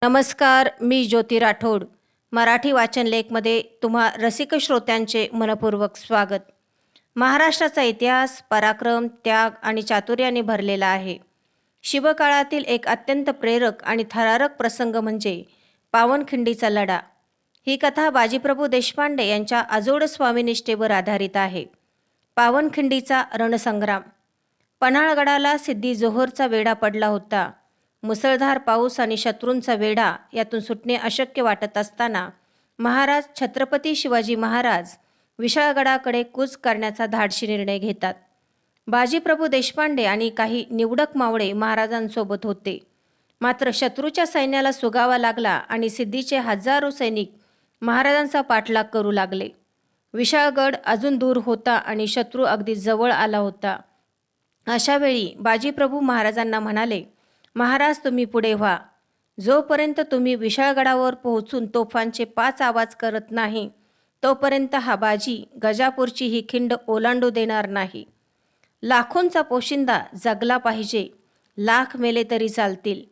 नमस्कार, मी ज्योती राठोड. मराठी वाचन लेखमध्ये तुम्हा रसिक श्रोत्यांचे मनपूर्वक स्वागत. महाराष्ट्राचा इतिहास पराक्रम, त्याग आणि चातुर्याने भरलेला आहे. शिवकाळातील एक अत्यंत प्रेरक आणि थरारक प्रसंग म्हणजे पावनखिंडीचा लढा. ही कथा बाजीप्रभू देशपांडे यांच्या अजोड स्वामीनिष्ठेवर आधारित आहे. पावनखिंडीचा रणसंग्राम. पन्हाळगडाला सिद्धी जोहरचा वेढा पडला होता. मुसळधार पाऊस आणि शत्रूंचा वेढा यातून सुटणे अशक्य वाटत असताना महाराज छत्रपती शिवाजी महाराज विशाळगडाकडे कूच करण्याचा धाडसी निर्णय घेतात. बाजीप्रभू देशपांडे आणि काही निवडक मावळे महाराजांसोबत होते. मात्र शत्रूच्या सैन्याला सुगावा लागला आणि सिद्धीचे हजारो सैनिक महाराजांचा पाठलाग करू लागले. विशाळगड अजून दूर होता आणि शत्रू अगदी जवळ आला होता. अशा वेळी बाजीप्रभू महाराजांना म्हणाले, महाराज तुम्ही पुढे व्हा. जोपर्यंत तुम्ही विशाळगडावर पोहोचून तोफांचे 5 आवाज करत नाही तोपर्यंत हा बाजी गजापूरची ही खिंड ओलांडू देणार नाही. लाखोंचा पोशिंदा जगला पाहिजे, लाख मेले तरी चालतील.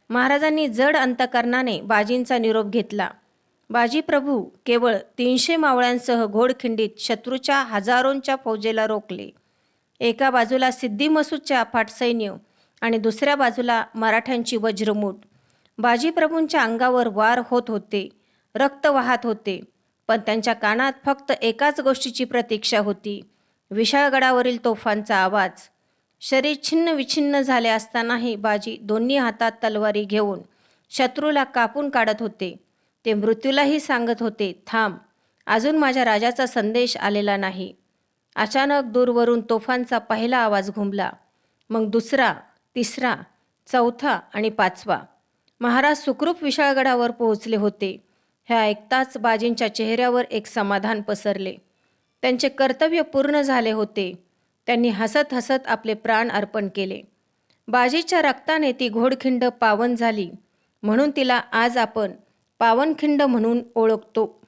महाराजांनी जड अंतकरणाने बाजींचा निरोप घेतला. बाजीप्रभू केवळ 300 मावळ्यांसह घोडखिंडीत शत्रूच्या हजारोंच्या फौजेला रोखले. एका बाजूला सिद्धी मसूदचे अफाट सैन्य आणि दुसऱ्या बाजूला मराठ्यांची वज्रमूठ. बाजीप्रभूंच्या अंगावर वार होत होते, रक्त वाहत होते, पण त्यांच्या कानात फक्त एकाच गोष्टीची प्रतीक्षा होती, विशाळगडावरील तोफांचा आवाज. शरीर छिन्न विछिन्न झाले असतानाही बाजी दोन्ही हातात तलवारी घेऊन शत्रूला कापून काढत होते. ते मृत्यूलाही सांगत होते, थांब, अजून माझ्या राजाचा संदेश आलेला नाही. अचानक दूरवरून तोफांचा पहिला आवाज घुमला, मग दुसरा, तिसरा, चौथा आणि 5वा. महाराज सुखरूप विशाळगडावर पोहोचले होते. हे ऐकताच बाजींच्या चेहऱ्यावर एक समाधान पसरले. त्यांचे कर्तव्य पूर्ण झाले होते. त्यांनी हसत हसत आपले प्राण अर्पण केले. बाजीच्या रक्ताने ती घोडखिंड पावन झाली, म्हणून तिला आज आपण पावनखिंड म्हणून ओळखतो.